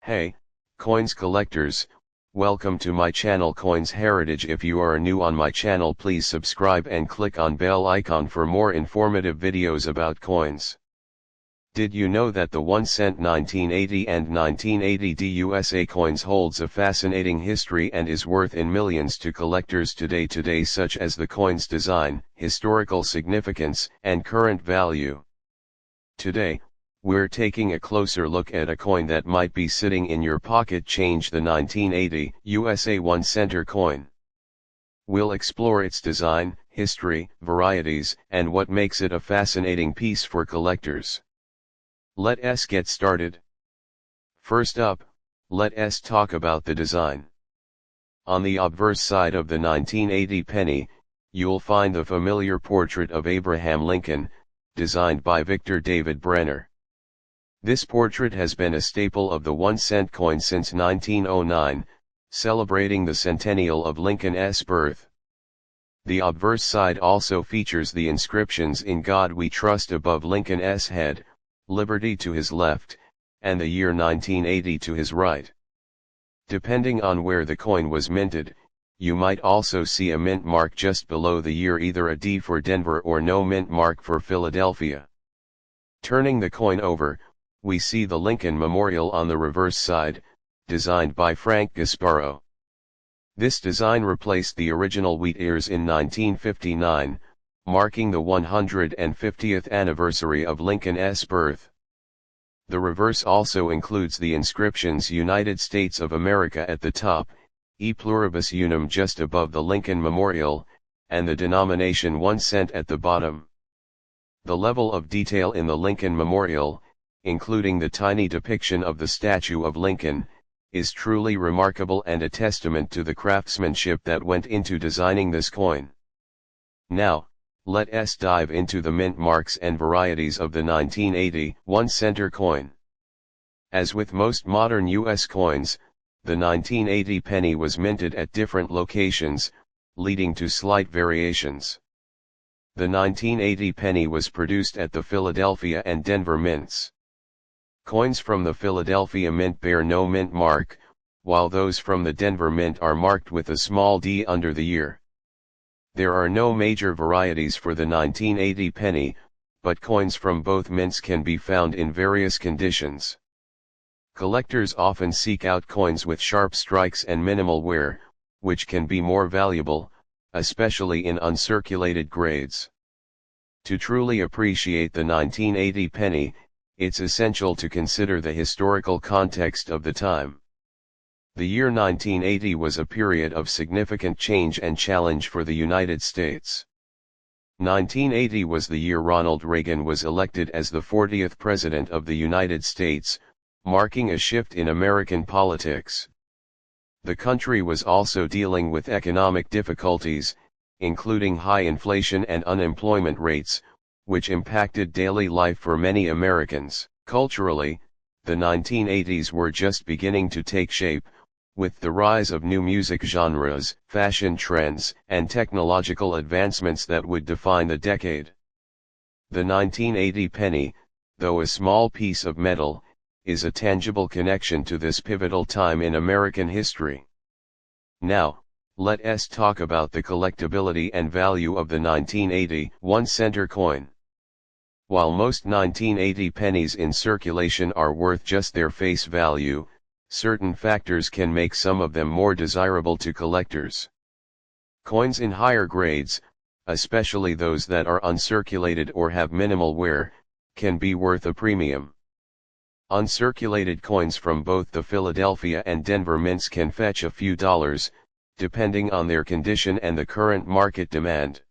Hey, coins collectors, welcome to my channel Coins Heritage. If you are new on my channel, please subscribe and click on bell icon for more informative videos about coins. Did you know that the 1 cent 1980 and 1980 USA coins holds a fascinating history and is worth in millions to collectors today, such as the coin's design, historical significance, and current value? Today, we're taking a closer look at a coin that might be sitting in your pocket change, the 1980 USA 1 center coin. We'll explore its design, history, varieties, and what makes it a fascinating piece for collectors. Let's get started. First up, let's talk about the design. On the obverse side of the 1980 penny, you'll find the familiar portrait of Abraham Lincoln, designed by Victor David Brenner. This portrait has been a staple of the 1 cent coin since 1909, celebrating the centennial of Lincoln's birth. The obverse side also features the inscriptions "In God We Trust" above Lincoln's head, "Liberty" to his left, and the year 1980 to his right. Depending on where the coin was minted, you might also see a mint mark just below the year, either a D for Denver or no mint mark for Philadelphia. Turning the coin over, we see the Lincoln Memorial on the reverse side, designed by Frank Gasparo. This design replaced the original wheat ears in 1959, marking the 150th anniversary of Lincoln's birth. The reverse also includes the inscriptions "United States of America" at the top, "E Pluribus Unum" just above the Lincoln Memorial, and the denomination 1 cent at the bottom. The level of detail in the Lincoln Memorial, including the tiny depiction of the statue of Lincoln, is truly remarkable and a testament to the craftsmanship that went into designing this coin. Now, let's dive into the mint marks and varieties of the 1980 1 center coin. As with most modern US coins, the 1980 penny was minted at different locations, leading to slight variations. The 1980 penny was produced at the Philadelphia and Denver mints. Coins from the Philadelphia mint bear no mint mark, while those from the Denver mint are marked with a small D under the year. There are no major varieties for the 1980 penny, but coins from both mints can be found in various conditions. Collectors often seek out coins with sharp strikes and minimal wear, which can be more valuable, especially in uncirculated grades. To truly appreciate the 1980 penny, it's essential to consider the historical context of the time. The year 1980 was a period of significant change and challenge for the United States. 1980 was the year Ronald Reagan was elected as the 40th President of the United States, marking a shift in American politics. The country was also dealing with economic difficulties, including high inflation and unemployment rates, which impacted daily life for many Americans. Culturally, the 1980s were just beginning to take shape, with the rise of new music genres, fashion trends, and technological advancements that would define the decade. The 1980 penny, though a small piece of metal, is a tangible connection to this pivotal time in American history. Now, let's talk about the collectibility and value of the 1980 1 center coin. While most 1980 pennies in circulation are worth just their face value, certain factors can make some of them more desirable to collectors. Coins in higher grades, especially those that are uncirculated or have minimal wear, can be worth a premium. Uncirculated coins from both the Philadelphia and Denver mints can fetch a few dollars, depending on their condition and the current market demand.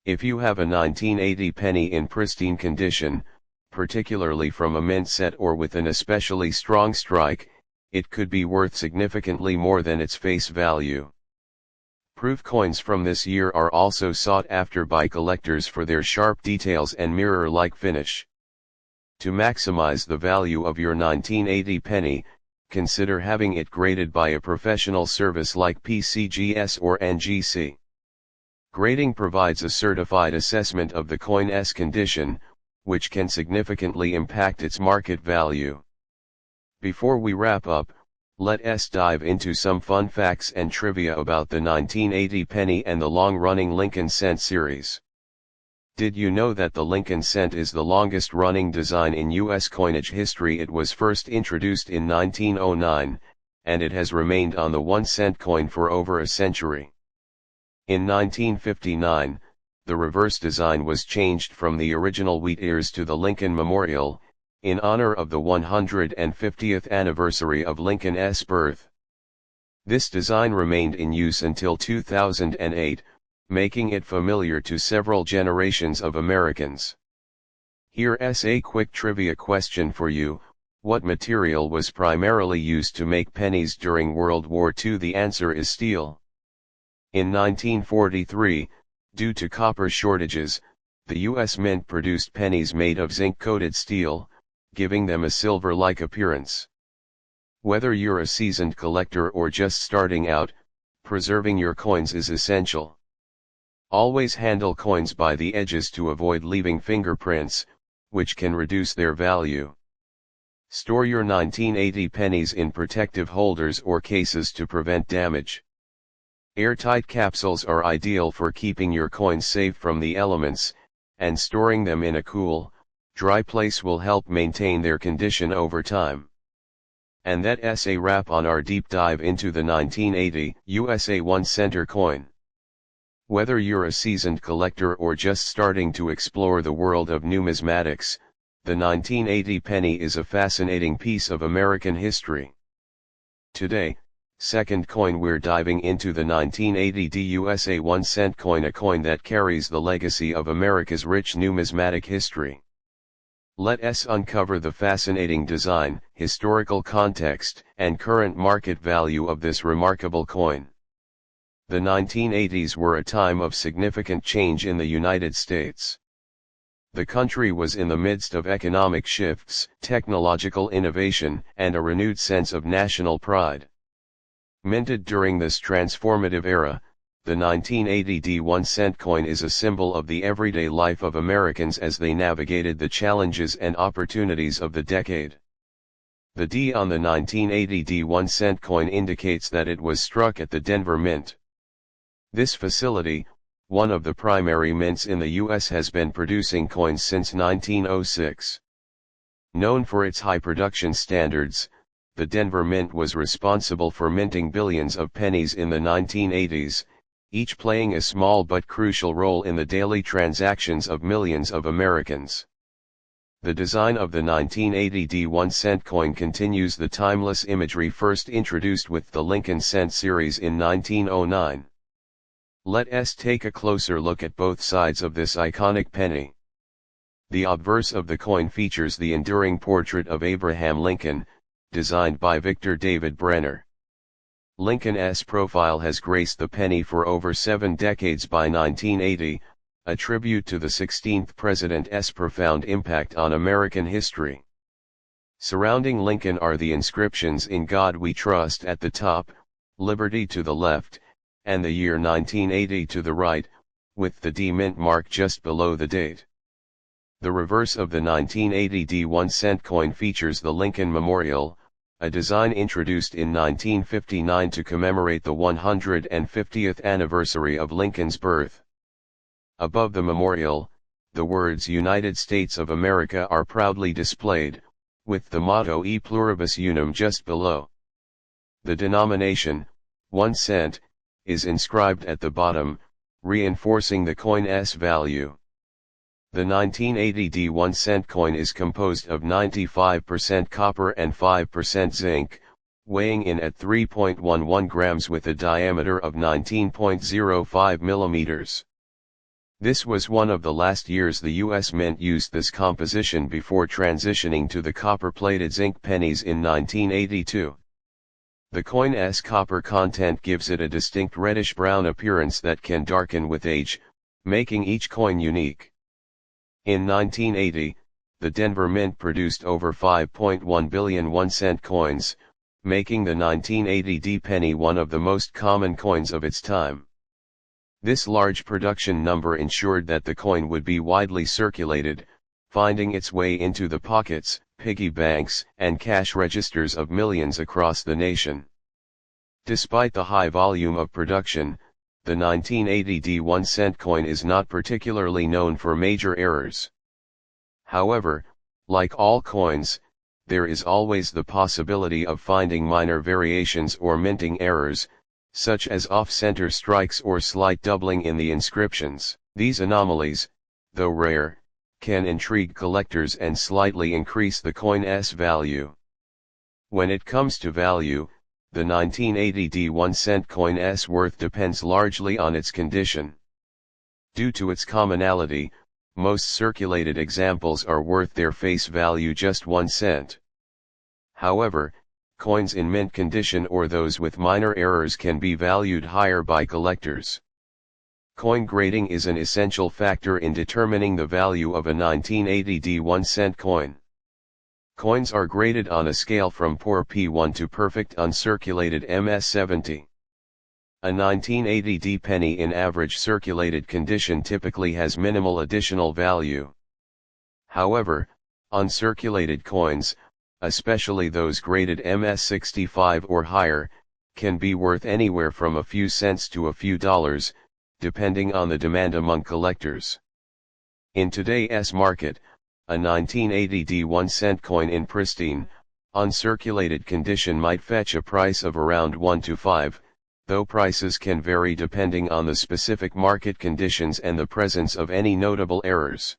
If you have a 1980 penny in pristine condition, particularly from a mint set or with an especially strong strike, it could be worth significantly more than its face value. Proof coins from this year are also sought after by collectors for their sharp details and mirror-like finish. To maximize the value of your 1980 penny, consider having it graded by a professional service like PCGS or NGC. Grading provides a certified assessment of the coin's condition, which can significantly impact its market value. Before we wrap up, let us dive into some fun facts and trivia about the 1980 penny and the long-running Lincoln cent series. Did you know that the Lincoln cent is the longest-running design in U.S. coinage history? It was first introduced in 1909, and it has remained on the 1-cent coin for over a century. In 1959, the reverse design was changed from the original wheat ears to the Lincoln Memorial, in honor of the 150th anniversary of Lincoln's birth. This design remained in use until 2008, making it familiar to several generations of Americans. Here's a quick trivia question for you: what material was primarily used to make pennies during World War II? The answer is steel. In 1943, due to copper shortages, the U.S. Mint produced pennies made of zinc-coated steel, giving them a silver-like appearance. Whether you're a seasoned collector or just starting out, preserving your coins is essential. Always handle coins by the edges to avoid leaving fingerprints, which can reduce their value. Store your 1980 pennies in protective holders or cases to prevent damage. Airtight capsules are ideal for keeping your coins safe from the elements, and storing them in a cool, dry place will help maintain their condition over time. And that's a wrap on our deep dive into the 1980 USA 1-center coin. Whether you're a seasoned collector or just starting to explore the world of numismatics, the 1980 penny is a fascinating piece of American history. Today, second coin, we're diving into the 1980 USA 1-cent coin, a coin that carries the legacy of America's rich numismatic history. Let us uncover the fascinating design, historical context, and current market value of this remarkable coin. The 1980s were a time of significant change in the United States. The country was in the midst of economic shifts, technological innovation, and a renewed sense of national pride. Minted during this transformative era, the 1980 D1-cent coin is a symbol of the everyday life of Americans as they navigated the challenges and opportunities of the decade. The D on the 1980 D1-cent coin indicates that it was struck at the Denver Mint. This facility, one of the primary mints in the U.S., has been producing coins since 1906. Known for its high production standards, the Denver Mint was responsible for minting billions of pennies in the 1980s, each playing a small but crucial role in the daily transactions of millions of Americans. The design of the 1980 D1-cent coin continues the timeless imagery first introduced with the Lincoln cent series in 1909. Let us take a closer look at both sides of this iconic penny. The obverse of the coin features the enduring portrait of Abraham Lincoln, designed by Victor David Brenner. Lincoln's profile has graced the penny for over 7 decades. By 1980, a tribute to the 16th president's profound impact on American history. Surrounding Lincoln are the inscriptions "In God We Trust" at the top, "Liberty" to the left, and the year 1980 to the right, with the D mint mark just below the date. The reverse of the 1980 D1-cent coin features the Lincoln Memorial, a design introduced in 1959 to commemorate the 150th anniversary of Lincoln's birth. Above the memorial, the words "United States of America" are proudly displayed, with the motto "E pluribus unum" just below. The denomination, 1 cent, is inscribed at the bottom, reinforcing the coin's value. The 1980 D1-cent coin is composed of 95% copper and 5% zinc, weighing in at 3.11 grams with a diameter of 19.05 millimeters. This was one of the last years the U.S. Mint used this composition before transitioning to the copper-plated zinc pennies in 1982. The coin's copper content gives it a distinct reddish-brown appearance that can darken with age, making each coin unique. In 1980, the Denver Mint produced over 5.1 billion 1-cent coins, making the 1980 D penny one of the most common coins of its time. This large production number ensured that the coin would be widely circulated, finding its way into the pockets, piggy banks, and cash registers of millions across the nation. Despite the high volume of production, the 1980 1-cent coin is not particularly known for major errors. However, like all coins, there is always the possibility of finding minor variations or minting errors, such as off-center strikes or slight doubling in the inscriptions. These anomalies, though rare, can intrigue collectors and slightly increase the coin's value. When it comes to value, the 1980 1-cent coin's worth depends largely on its condition. Due to its commonality, most circulated examples are worth their face value just 1 cent. However, coins in mint condition or those with minor errors can be valued higher by collectors. Coin grading is an essential factor in determining the value of a 1980 1-cent coin. Coins are graded on a scale from poor P1 to perfect uncirculated MS70. A 1980 penny in average circulated condition typically has minimal additional value. However, uncirculated coins, especially those graded MS65 or higher, can be worth anywhere from a few cents to a few dollars, depending on the demand among collectors. In today's market, a 1980 1-cent coin in pristine, uncirculated condition might fetch a price of around 1 to 5, though prices can vary depending on the specific market conditions and the presence of any notable errors.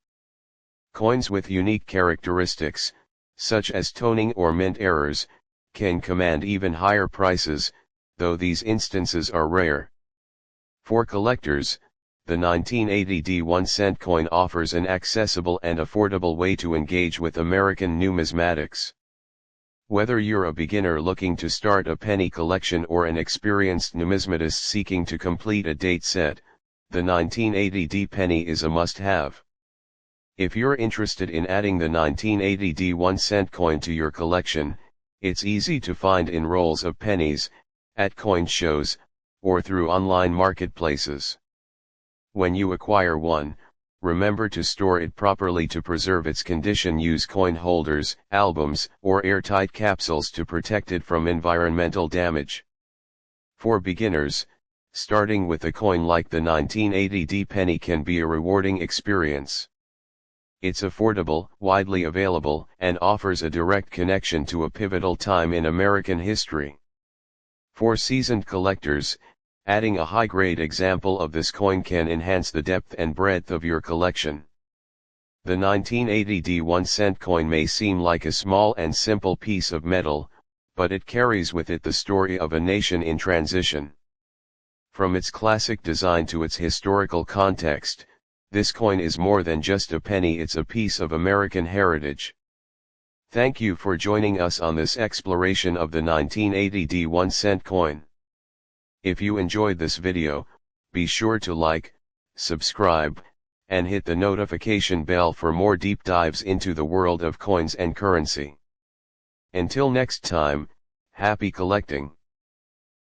Coins with unique characteristics, such as toning or mint errors, can command even higher prices, though these instances are rare. For collectors, the 1980 1-cent coin offers an accessible and affordable way to engage with American numismatics. Whether you're a beginner looking to start a penny collection or an experienced numismatist seeking to complete a date set, the 1980 penny is a must-have. If you're interested in adding the 1980 1-cent coin to your collection, it's easy to find in rolls of pennies, at coin shows, or through online marketplaces. When you acquire one, remember to store it properly to preserve its condition. Use coin holders, albums, or airtight capsules to protect it from environmental damage. For beginners, starting with a coin like the 1980 penny can be a rewarding experience. It's affordable, widely available, and offers a direct connection to a pivotal time in American history. For seasoned collectors, adding a high-grade example of this coin can enhance the depth and breadth of your collection. The 1980 1-cent coin may seem like a small and simple piece of metal, but it carries with it the story of a nation in transition. From its classic design to its historical context, this coin is more than just a penny, it's a piece of American heritage. Thank you for joining us on this exploration of the 1980 1-cent coin. If you enjoyed this video, be sure to like, subscribe, and hit the notification bell for more deep dives into the world of coins and currency. Until next time, happy collecting!